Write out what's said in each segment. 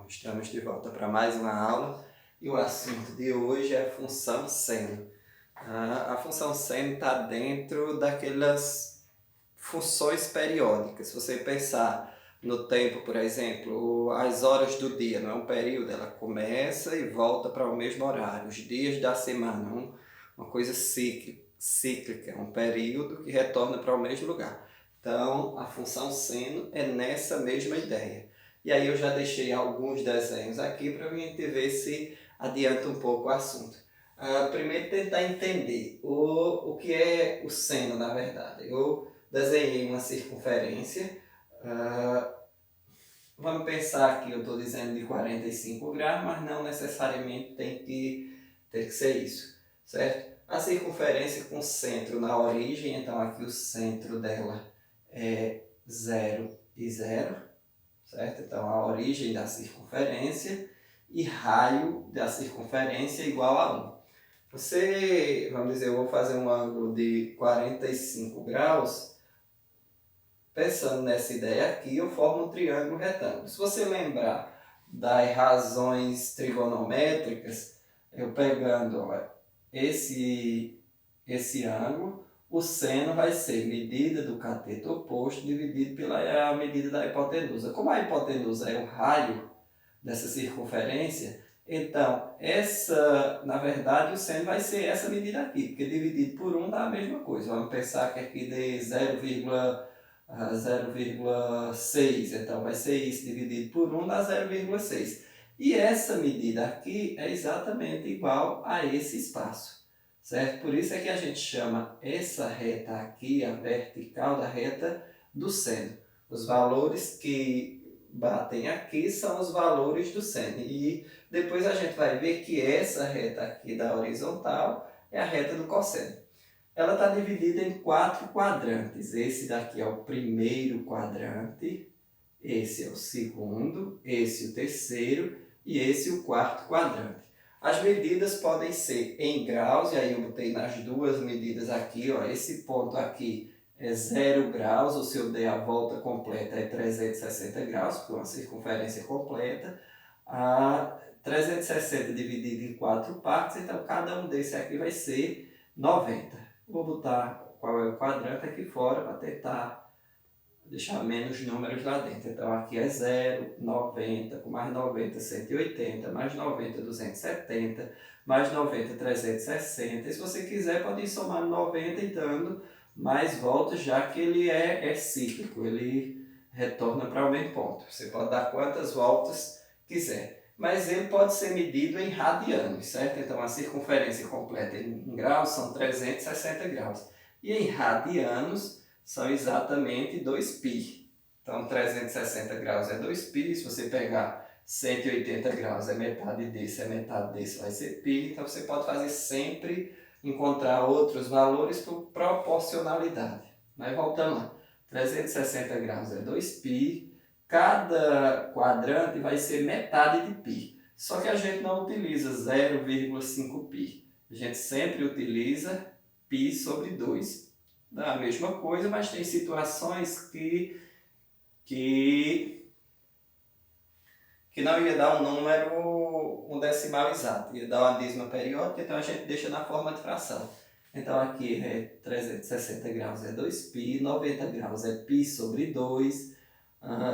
Estamos de volta para mais uma aula e o assunto de hoje é a função seno. A função seno está dentro daquelas funções periódicas. Se você pensar no tempo, por exemplo, as horas do dia, não é um período, ela começa e volta para o mesmo horário, os dias da semana, uma coisa cíclica, um período que retorna para o mesmo lugar. Então, a função seno é nessa mesma ideia. E aí eu já deixei alguns desenhos aqui para a gente ver se adianta um pouco o assunto. Primeiro tentar entender o que é o seno, na verdade. Eu desenhei uma circunferência. Vamos pensar que eu estou dizendo de 45 graus, mas não necessariamente tem que ser isso, certo? A circunferência com centro na origem, então aqui o centro dela é 0 e 0, certo? Então a origem da circunferência e raio da circunferência é igual a 1. Vamos dizer, eu vou fazer um ângulo de 45 graus. Pensando nessa ideia aqui, eu formo um triângulo retângulo. Se você lembrar das razões trigonométricas, eu pegando esse ângulo, o seno vai ser medida do cateto oposto dividido pela medida da hipotenusa. Como a hipotenusa é o raio dessa circunferência, então na verdade o seno vai ser essa medida aqui, porque dividido por 1 dá a mesma coisa. Vamos pensar que aqui dê 0,6, então vai ser isso dividido por 1 dá 0,6. E essa medida aqui é exatamente igual a esse espaço, certo? Por isso é que a gente chama essa reta aqui, a vertical da reta, do seno. Os valores que batem aqui são os valores do seno. E depois a gente vai ver que essa reta aqui da horizontal é a reta do cosseno. Ela está dividida em 4 quadrantes. Esse daqui é o primeiro quadrante, esse é o segundo, esse o terceiro e esse o quarto quadrante. As medidas podem ser em graus, e aí eu botei nas duas medidas aqui, ó, esse ponto aqui é 0 graus, ou se eu der a volta completa é 360 graus, porque é uma circunferência completa. 360 dividido em 4 partes, então cada um desse aqui vai ser 90. Vou botar qual é o quadrante aqui fora para tentar deixar menos números lá dentro. Então aqui é 0, 90, com mais 90, 180, mais 90, 270, mais 90, 360. E se você quiser, pode ir somando 90 e dando mais voltas, já que ele é cíclico, ele retorna para o mesmo ponto. Você pode dar quantas voltas quiser. Mas ele pode ser medido em radianos, certo? Então a circunferência completa em graus são 360 graus. E em radianos são exatamente 2π. Então 360 graus é 2π, se você pegar 180 graus é metade desse vai ser π. Então você pode fazer sempre, encontrar outros valores por proporcionalidade. Mas voltando lá, 360 graus é 2π, cada quadrante vai ser metade de π. Só que a gente não utiliza 0,5π. A gente sempre utiliza π sobre 2. Dá a mesma coisa, mas tem situações que não ia dar um número, um decimal exato, ia dar uma dízima periódica, então a gente deixa na forma de fração. Então aqui é 360 graus é 2π, 90 graus é π sobre 2,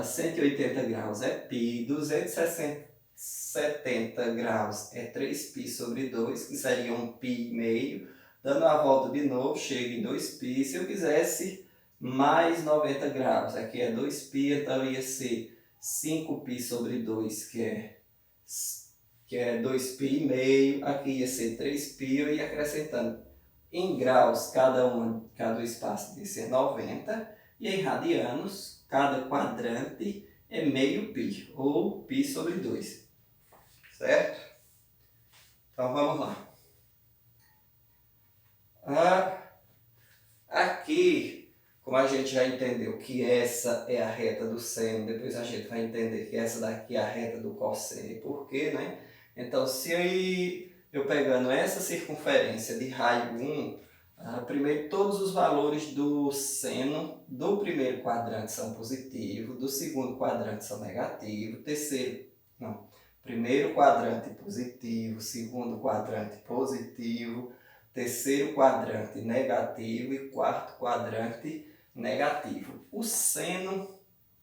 180 graus é π, 270 graus é 3π sobre 2, que seria um π meio. Dando a volta de novo, chega em 2π. Se eu quisesse mais 90 graus, aqui é 2π, então ia ser 5π sobre 2, que é 2π e meio. Aqui ia ser 3π, eu ia acrescentando. Em graus, cada espaço ia ser 90. E em radianos, cada quadrante é meio π, ou π sobre 2. Certo? Então vamos lá. Aqui, como a gente já entendeu que essa é a reta do seno, depois a gente vai entender que essa daqui é a reta do cosseno e por quê, né? Então, se eu pegando essa circunferência de raio 1, primeiro todos os valores do seno do primeiro quadrante são positivos, do segundo quadrante são negativos, terceiro Não. Primeiro quadrante positivo, segundo quadrante positivo, terceiro quadrante negativo e quarto quadrante negativo. O seno,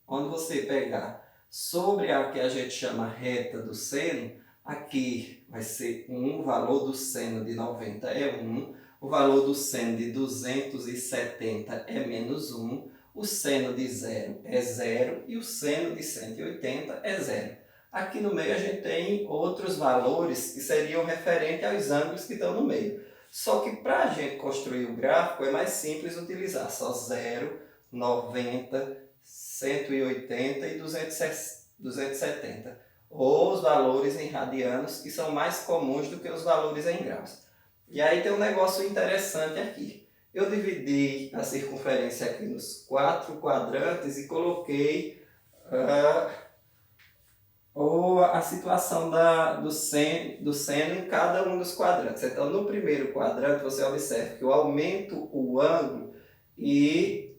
onde você pegar sobre a que a gente chama reta do seno, aqui vai ser 1, o valor do seno de 90 é 1, o valor do seno de 270 é menos 1, o seno de 0 é 0 e o seno de 180 é 0. Aqui no meio a gente tem outros valores que seriam referentes aos ângulos que estão no meio. Só que para a gente construir o gráfico é mais simples utilizar só 0, 90, 180 e 270. Ou os valores em radianos, que são mais comuns do que os valores em graus. E aí tem um negócio interessante aqui. Eu dividi a circunferência aqui nos 4 quadrantes e coloquei a situação do seno em cada um dos quadrantes. Então, no primeiro quadrante, você observa que eu aumento o ângulo e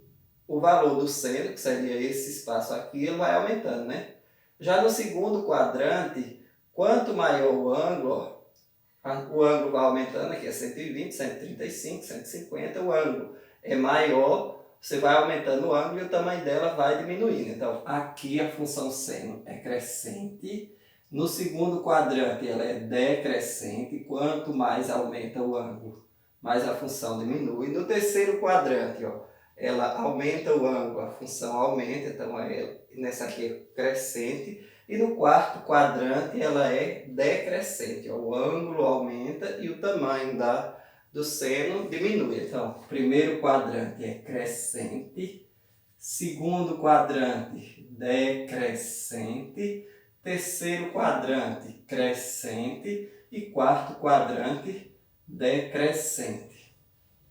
o valor do seno, que seria esse espaço aqui, ele vai aumentando, né? Já no segundo quadrante, quanto maior o ângulo vai aumentando, aqui é 120, 135, 150, o ângulo é maior, você vai aumentando o ângulo e o tamanho dela vai diminuindo. Então, aqui a função seno é crescente, no segundo quadrante ela é decrescente, quanto mais aumenta o ângulo, mais a função diminui. No terceiro quadrante, ó, ela aumenta o ângulo, a função aumenta, então nessa aqui é crescente. E no quarto quadrante ela é decrescente, ó, o ângulo aumenta e o tamanho do seno diminui. Então, primeiro quadrante é crescente, segundo quadrante decrescente, terceiro quadrante crescente e quarto quadrante decrescente,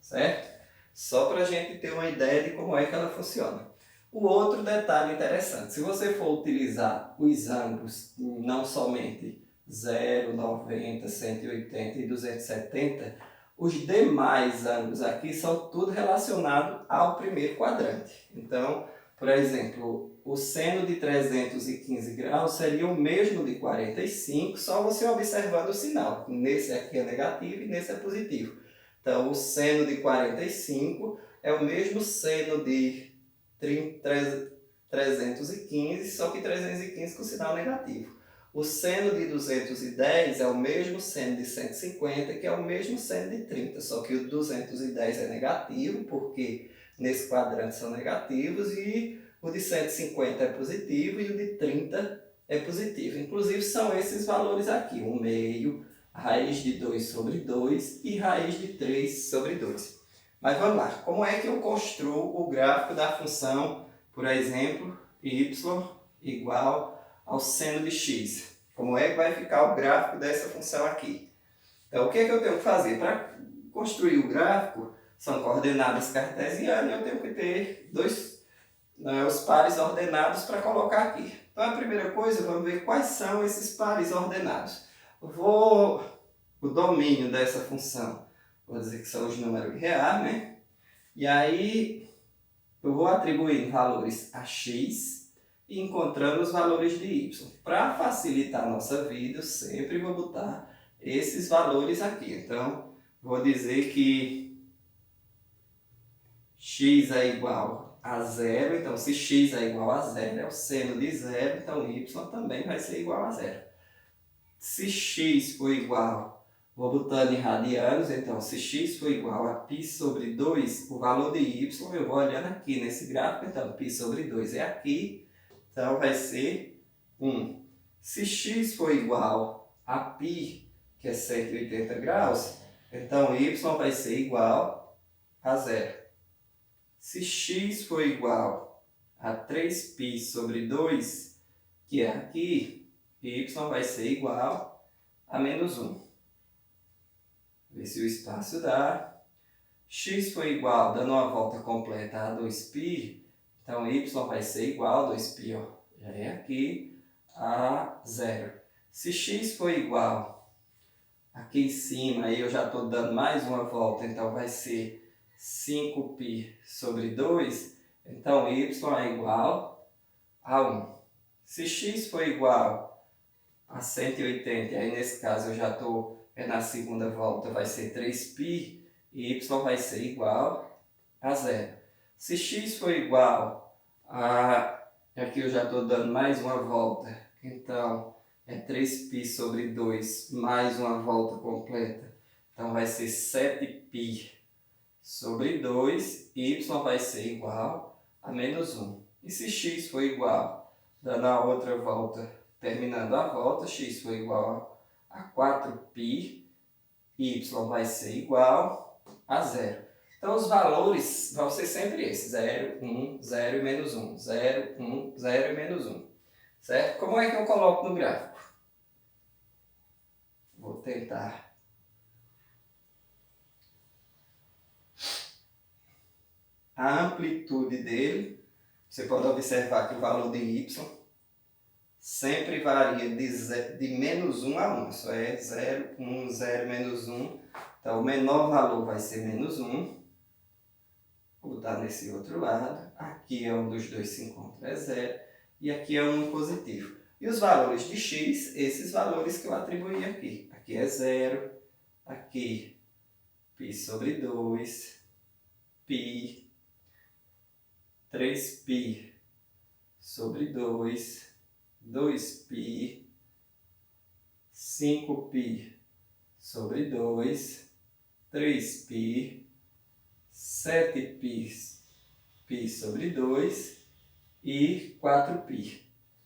certo? Só para a gente ter uma ideia de como é que ela funciona. O outro detalhe interessante, se você for utilizar os ângulos, não somente 0, 90, 180 e 270, os demais ângulos aqui são tudo relacionado ao primeiro quadrante. Então, por exemplo, o seno de 315 graus seria o mesmo de 45, só você observando o sinal. Nesse aqui é negativo e nesse é positivo. Então, o seno de 45 é o mesmo seno de 315, só que 315 com sinal negativo. O seno de 210 é o mesmo seno de 150, que é o mesmo seno de 30, só que o 210 é negativo, porque nesse quadrante são negativos, e o de 150 é positivo e o de 30 é positivo. Inclusive são esses valores aqui, 1/2, raiz de 2 sobre 2 e raiz de 3 sobre 2. Mas vamos lá, como é que eu construo o gráfico da função, por exemplo, y igual ao seno de x? Como é que vai ficar o gráfico dessa função aqui? Então, o que é que eu tenho que fazer? Para construir o gráfico, são coordenadas cartesianas, eu tenho que ter os pares ordenados para colocar aqui. Então, a primeira coisa, vamos ver quais são esses pares ordenados. O domínio dessa função, vou dizer que são os números reais, né? E aí, eu vou atribuir valores a x e encontrando os valores de y. Para facilitar a nossa vida, eu sempre vou botar esses valores aqui. Então, vou dizer que x é igual a 0. Então, se x é igual a 0, é o seno de 0, então y também vai ser igual a 0. Se x for igual, vou botando em radianos, então se x for igual a π sobre 2, o valor de y, eu vou olhando aqui nesse gráfico, então π sobre 2 é aqui, então vai ser 1. Se x for igual a π, que é 180 graus, então y vai ser igual a 0. Se x for igual a 3π sobre 2, que é aqui, y vai ser igual a menos 1. Ver se o espaço dá. X foi igual, dando uma volta completa, a 2π, então y vai ser igual a 2π, ó, já é aqui, a 0. Se x for igual, aqui em cima, aí eu já estou dando mais uma volta, então vai ser 5π sobre 2, então y é igual a 1. Se x for igual a 180, aí nesse caso eu já estou na segunda volta, vai ser 3π, e y vai ser igual a zero. Se x for igual a... aqui eu já estou dando mais uma volta, então é 3π sobre 2 mais uma volta completa. Então vai ser 7π sobre 2, y vai ser igual a menos 1. E se x for igual, dando a outra volta, terminando a volta, x for igual a 4π, y vai ser igual a zero. Então os valores vão ser sempre esses, 0, 1, 0 e menos 1, 0, 1, 0 e menos 1. Certo? Como é que eu coloco no gráfico? Vou tentar. A amplitude dele, você pode observar que o valor de y sempre varia de menos 1 a 1. Isso é 0, 1, 0, menos 1. Então o menor valor vai ser menos 1. Vou botar nesse outro lado. Aqui é um dos dois se encontra, é 0. E aqui é um positivo. E os valores de x, esses valores que eu atribuí aqui. Aqui é 0. Aqui, π sobre 2. π. 3π sobre 2, 2π, 5π sobre 2, 3π, 7π sobre 2 e 4π.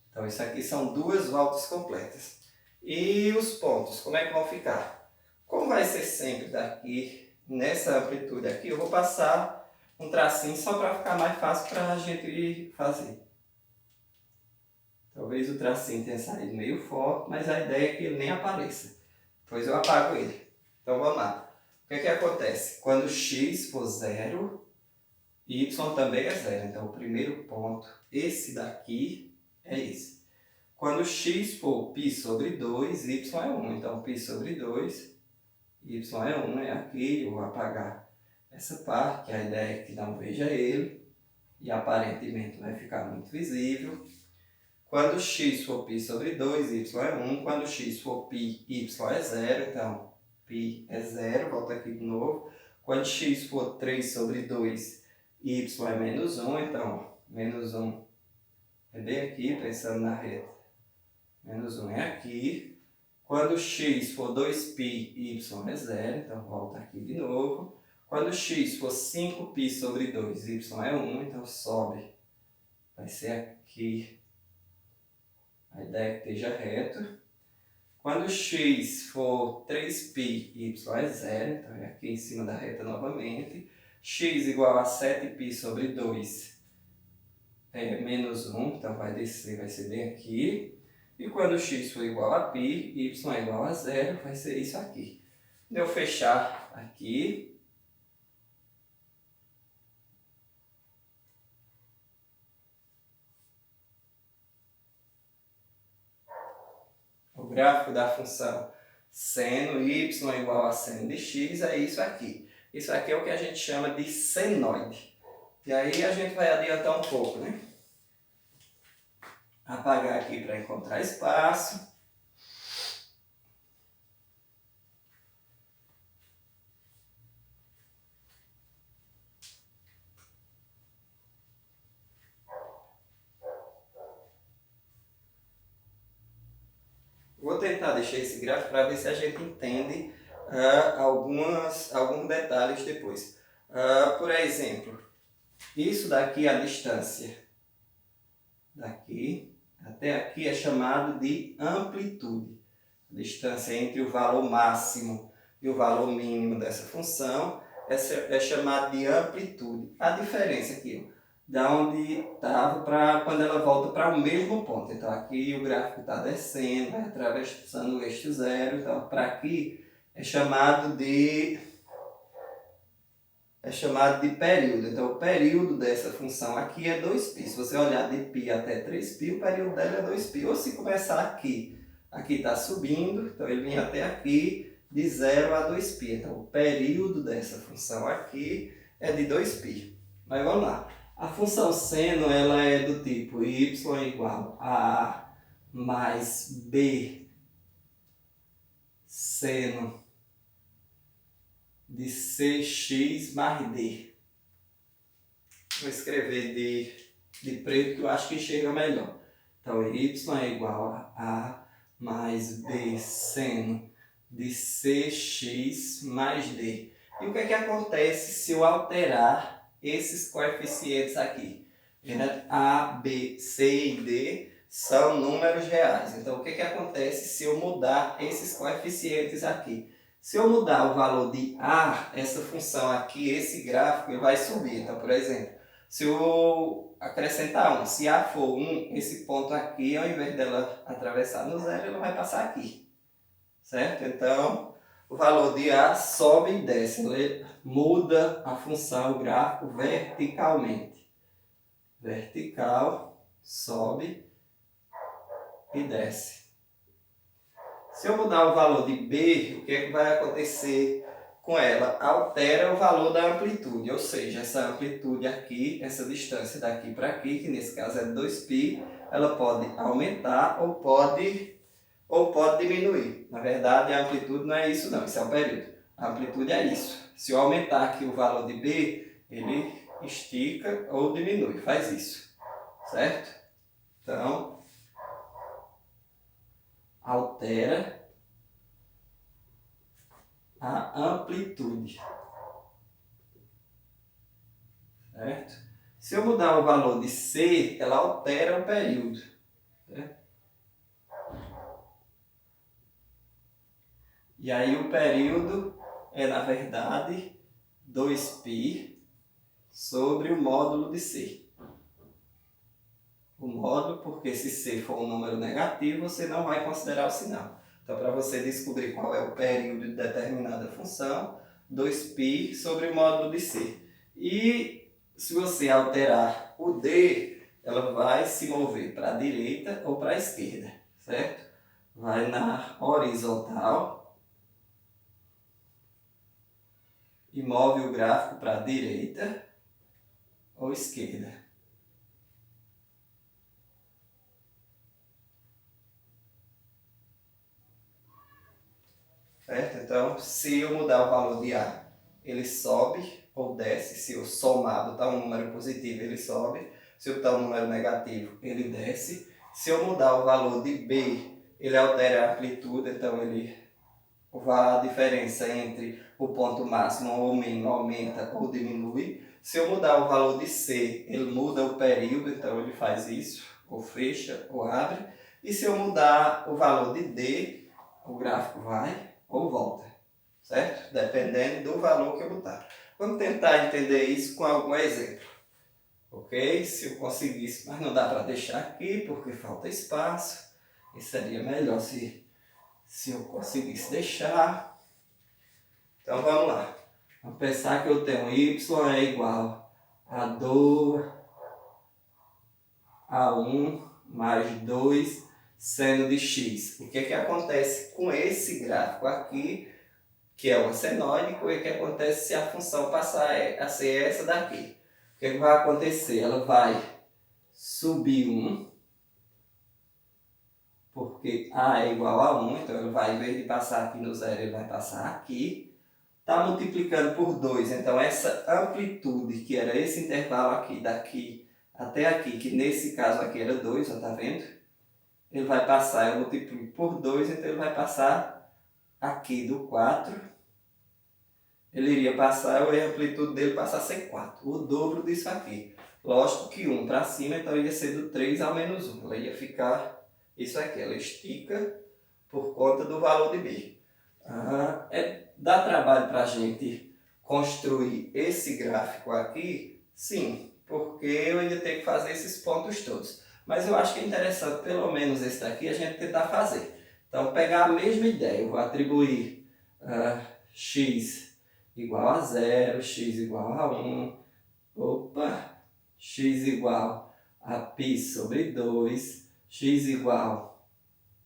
Então isso aqui são duas voltas completas. E os pontos, como é que vão ficar? Como vai ser sempre daqui, nessa amplitude aqui, eu vou passar um tracinho só para ficar mais fácil para a gente fazer. Talvez o tracinho tenha saído meio forte, mas a ideia é que ele nem apareça. Depois eu apago ele. Então vamos lá. O que é que acontece? Quando x for 0, y também é 0. Então o primeiro ponto, esse daqui, é esse. Quando x for π sobre 2, y é 1. Então π sobre 2, y é 1. É aqui, eu vou apagar essa parte, que a ideia é que não veja ele, e aparentemente vai ficar muito visível. Quando x for π sobre 2, y é 1. Quando x for π, y é 0. Então, π é 0. Volta aqui de novo. Quando x for 3 sobre 2, y é menos 1. Então, menos 1 é bem aqui, pensando na reta. Menos 1 é aqui. Quando x for 2π, y é 0. Então, volta aqui de novo. Quando x for 5π sobre 2, y é 1, então sobe. Vai ser aqui. A ideia é que esteja reto. Quando x for 3π, y é 0, então é aqui em cima da reta novamente. X igual a 7π sobre 2 é menos 1, então vai descer, vai ser bem aqui. E quando x for igual a π, y é igual a 0, vai ser isso aqui. Quando eu fechar aqui, o gráfico da função seno y é igual a seno de x é isso aqui. Isso aqui é o que a gente chama de senoide. E aí a gente vai adiantar um pouco, né? Apagar aqui para encontrar espaço. Vou tentar deixar esse gráfico para ver se a gente entende alguns detalhes depois. Por exemplo, isso daqui, a distância daqui até aqui é chamado de amplitude. A distância entre o valor máximo e o valor mínimo dessa função é chamada de amplitude. A diferença aqui, ó, da onde estava para quando ela volta para o mesmo ponto. Então aqui o gráfico está descendo, vai atravessando o eixo zero. Então para aqui é chamado de período. Então o período dessa função aqui é 2π. Se você olhar de π até 3π, o período dela é 2π. Ou se começar aqui está subindo, então ele vem até aqui de 0 a 2π. Então o período dessa função aqui é de 2π. Mas vamos lá. A função seno ela é do tipo y igual a A mais B seno de cx mais d. Vou escrever de preto que eu acho que enxerga melhor. Então, y é igual a A mais B seno de cx mais d. E o que é que acontece se eu alterar esses coeficientes aqui? A, B, C e D são números reais. Então, o que é que acontece se eu mudar esses coeficientes aqui? Se eu mudar o valor de A, essa função aqui, esse gráfico, ele vai subir. Então, por exemplo, se eu acrescentar 1, se A for 1, esse ponto aqui, ao invés dela atravessar no zero, ela vai passar aqui. Certo? Então, o valor de A sobe e desce. Ele muda a função, o gráfico, verticalmente. Vertical, sobe e desce. Se eu mudar o valor de B, o que é que vai acontecer com ela? Altera o valor da amplitude, ou seja, essa amplitude aqui, essa distância daqui para aqui, que nesse caso é 2π, ela pode aumentar ou pode diminuir. Na verdade, a amplitude não é isso não, isso é o período. A amplitude é isso. Se eu aumentar aqui o valor de B, ele estica ou diminui, faz isso. Certo? Então, altera a amplitude. Certo? Se eu mudar o valor de C, ela altera o período. Certo? E aí o período é, na verdade, 2π sobre o módulo de C. O módulo, porque se C for um número negativo, você não vai considerar o sinal. Então, para você descobrir qual é o período de determinada função, 2π sobre o módulo de C. E se você alterar o D, ela vai se mover para a direita ou para a esquerda, certo? Vai na horizontal e move o gráfico para a direita ou esquerda. Certo? Então, se eu mudar o valor de A, ele sobe ou desce. Se eu somar, botar um número positivo, ele sobe. Se eu botar um número negativo, ele desce. Se eu mudar o valor de B, ele altera a amplitude, então a diferença entre o ponto máximo ou mínimo aumenta ou diminui. Se eu mudar o valor de C, ele muda o período, então ele faz isso, ou fecha ou abre. E se eu mudar o valor de D, o gráfico vai ou volta, certo? Dependendo do valor que eu botar. Vamos tentar entender isso com algum exemplo, ok? Se eu conseguisse, mas não dá para deixar aqui porque falta espaço. E seria melhor se eu conseguisse deixar. Então vamos lá. Vamos pensar que eu tenho y é igual a 2 a 1 mais 2 seno de x. O que é que acontece com esse gráfico aqui, que é uma senoide? O que é que acontece se a função passar a ser essa daqui? O que é que vai acontecer? Ela vai subir 1, porque a é igual a 1, então ele vai, em vez de passar aqui no zero, ele vai passar aqui. Está multiplicando por 2, então essa amplitude, que era esse intervalo aqui, daqui até aqui, que nesse caso aqui era 2, ó, tá vendo? Ele vai passar, eu multiplico por 2, então ele vai passar aqui do 4. Ele iria passar, a amplitude dele passa a ser 4, o dobro disso aqui. Lógico que 1 para cima, então ia ser do 3 ao menos 1. Ela ia ficar isso aqui, ela estica por conta do valor de B. Dá trabalho para a gente construir esse gráfico aqui? Sim, porque eu ainda tenho que fazer esses pontos todos. Mas eu acho que é interessante, pelo menos esse daqui, a gente tentar fazer. Então, pegar a mesma ideia, eu vou atribuir x igual a 0, x igual a 1, x igual a π sobre 2, x igual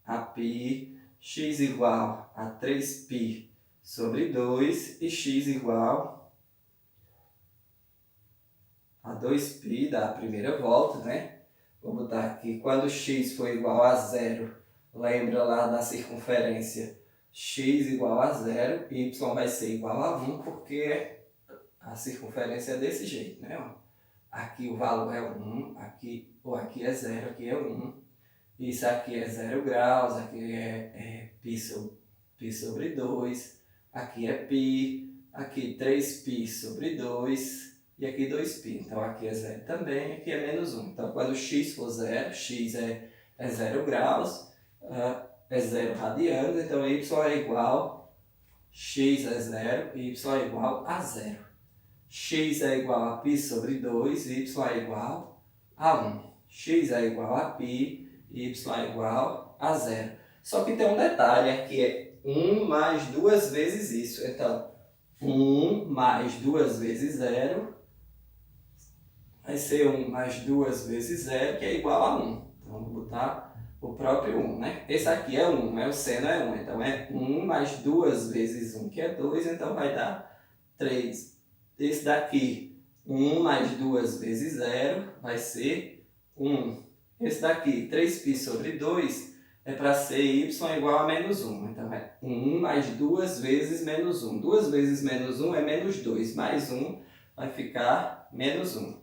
a π, x igual a 3π sobre 2 e x igual a 2π da primeira volta, né? Vou botar aqui, quando x for igual a 0, lembra lá da circunferência, x igual a 0, y vai ser igual a 1, porque a circunferência é desse jeito, né? Ó, aqui o valor é 1, aqui é 0, aqui é 1. Isso aqui é 0 graus, aqui é π sobre 2, aqui é π, aqui 3π sobre 2 e aqui 2π. Então aqui é 0 também, aqui é menos 1. Então quando x for 0, x é 0 graus, é 0 radianos, então y é igual, x é 0, y é igual a 0. X é igual a π sobre 2, y é igual a 1. X é igual a π, y é igual a 0. Só que tem um detalhe, aqui é 1 mais 2 vezes isso. Então, 1 mais 2 vezes 0 vai ser 1 mais 2 vezes 0, que é igual a 1. Então, vamos botar o próprio 1, né? Esse aqui é 1, o seno é 1. Então, é 1 mais 2 vezes 1, que é 2, então vai dar 3. Esse daqui, 1 mais 2 vezes 0, vai ser 1. Esse daqui, 3π sobre 2, é para ser y igual a menos 1. Então, é 1 mais 2 vezes menos 1. 2 vezes menos 1 é menos 2. Mais 1 vai ficar menos 1.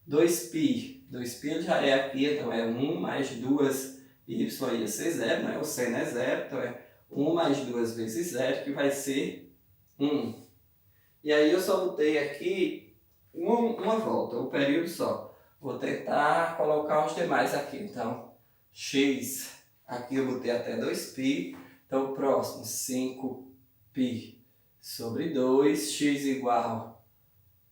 2π. 2π já é aqui, então é 1 mais 2, y ia ser 0, né? O seno é 0, então é 1 mais 2 vezes 0, que vai ser 1. E aí eu só botei aqui uma volta, o período só. Vou tentar colocar os demais aqui. Então, x, aqui eu botei até 2π. Então, o próximo, 5π sobre 2. X igual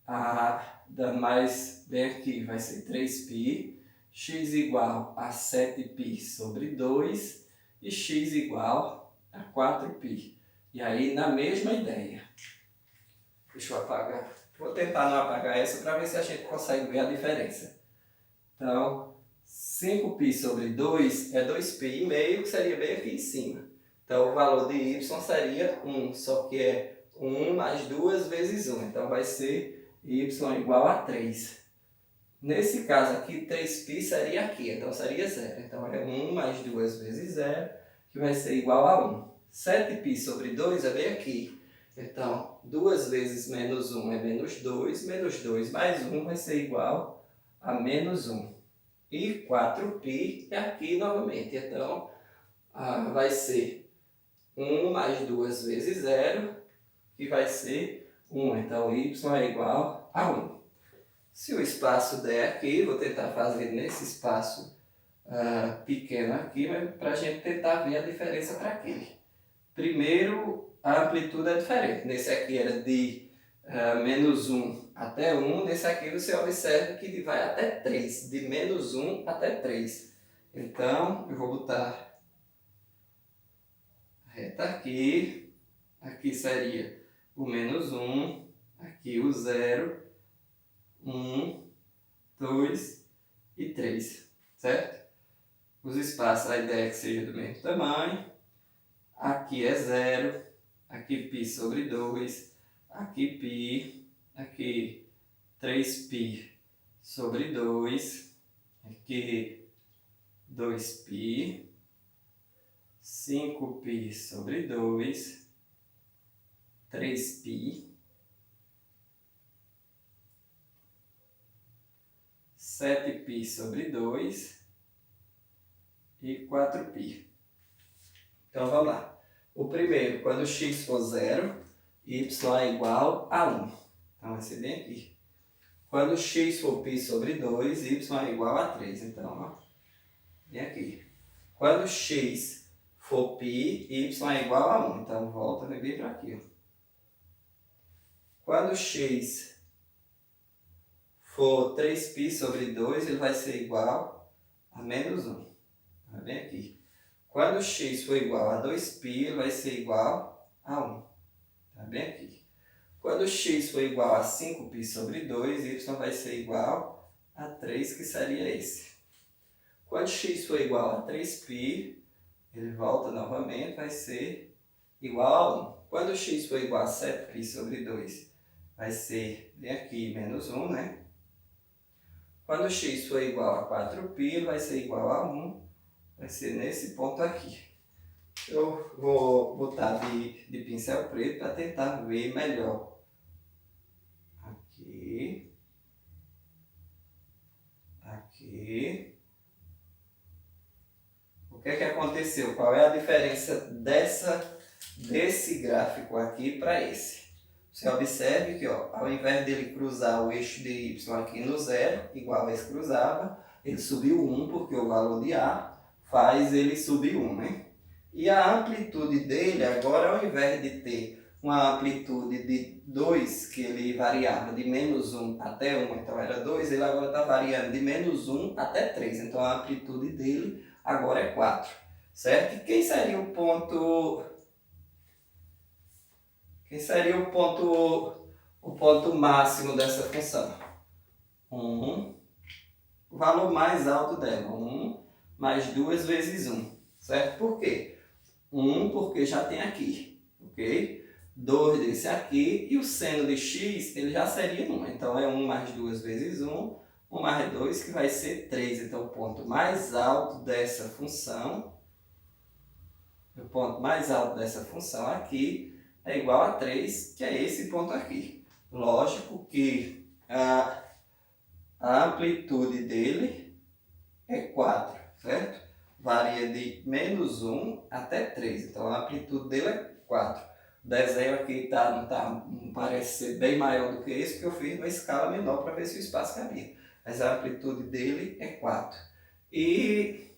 a, dando mais bem aqui, vai ser 3π. X igual a 7π sobre 2. E x igual a 4π. E aí, na mesma ideia. Deixa eu apagar. Vou tentar não apagar essa para ver se a gente consegue ver a diferença. Então, 5π sobre 2 é 2π e meio, que seria bem aqui em cima. Então, o valor de y seria 1, só que é 1 mais 2 vezes 1. Então, vai ser y igual a 3. Nesse caso aqui, 3π seria aqui, então seria 0. Então, é 1 mais 2 vezes 0, que vai ser igual a 1. 7π sobre 2 é bem aqui. Então, 2 vezes menos 1 é menos 2. Menos 2 mais 1 vai ser igual a menos 1. E 4π é aqui novamente. Então, vai ser 1 mais 2 vezes 0, que vai ser 1. Então, y é igual a 1. Se o espaço der aqui, vou tentar fazer nesse espaço pequeno aqui, para a gente tentar ver a diferença para aquele. Primeiro, a amplitude é diferente. Nesse aqui era de menos 1 até 1. Nesse aqui você observa que vai até 3. De menos 1 até 3. Então, eu vou botar a reta aqui. Aqui seria o menos 1. Aqui o 0. 1, 2 e 3. Certo? Os espaços, a ideia é que seja do mesmo tamanho. Aqui é 0, aqui π sobre 2, aqui π, aqui 3π sobre 2, aqui 2π, 5π sobre 2, 3π, 7π sobre 2 e 4π. Então, vamos lá. O primeiro, quando x for 0, y é igual a 1. Então, vai ser bem aqui. Quando x for π sobre 2, y é igual a 3. Então, ó, bem aqui. Quando x for π, y é igual a 1. Então, volta bem para aqui. Ó. Quando x for 3π sobre 2, ele vai ser igual a menos 1. Tá bem aqui. Quando x for igual a 2π, ele vai ser igual a 1. Tá bem aqui. Quando x for igual a 5π sobre 2, y vai ser igual a 3, que seria esse. Quando x for igual a 3π, ele volta novamente, vai ser igual a 1. Quando x for igual a 7π sobre 2, vai ser bem aqui menos 1, né? Quando x for igual a 4π, ele vai ser igual a 1. Vai ser nesse ponto aqui. Eu vou botar de pincel preto para tentar ver melhor. Aqui. Aqui. O que é que aconteceu? Qual é a diferença desse gráfico aqui para esse? Você observe que, ó, ao invés dele cruzar o eixo de y aqui no zero, igual a esse cruzava, ele subiu 1, porque o valor de A faz ele subir 1, né? E a amplitude dele, agora, ao invés de ter uma amplitude de 2, que ele variava de menos 1 até 1, então era 2, ele agora está variando de menos 1 até 3, então a amplitude dele agora é 4, certo? E quem seria o ponto máximo dessa função? 1, o valor mais alto dela, 1 mais 2 vezes 1, certo? Por quê? 1 porque já tem aqui, ok? 2 desse aqui, e o seno de x ele já seria 1, então é 1 mais 2 vezes 1, 1 mais 2 que vai ser 3, então o ponto mais alto dessa função, aqui é igual a 3, que é esse ponto aqui. Lógico que a amplitude dele é 4, certo? Varia de menos 1 até 3, então a amplitude dele é 4. O desenho aqui não parece ser bem maior do que esse, porque eu fiz numa escala menor para ver se o espaço cabia. Mas a amplitude dele é 4. E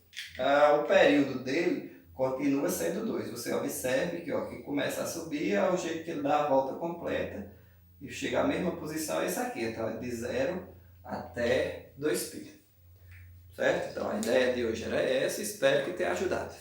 o período dele continua sendo 2. Você observe que, ó, que começa a subir é o jeito que ele dá a volta completa e chega à mesma posição, é esse aqui. Então é de 0 até 2π. Certo? Então a ideia de hoje era essa, espero que tenha ajudado.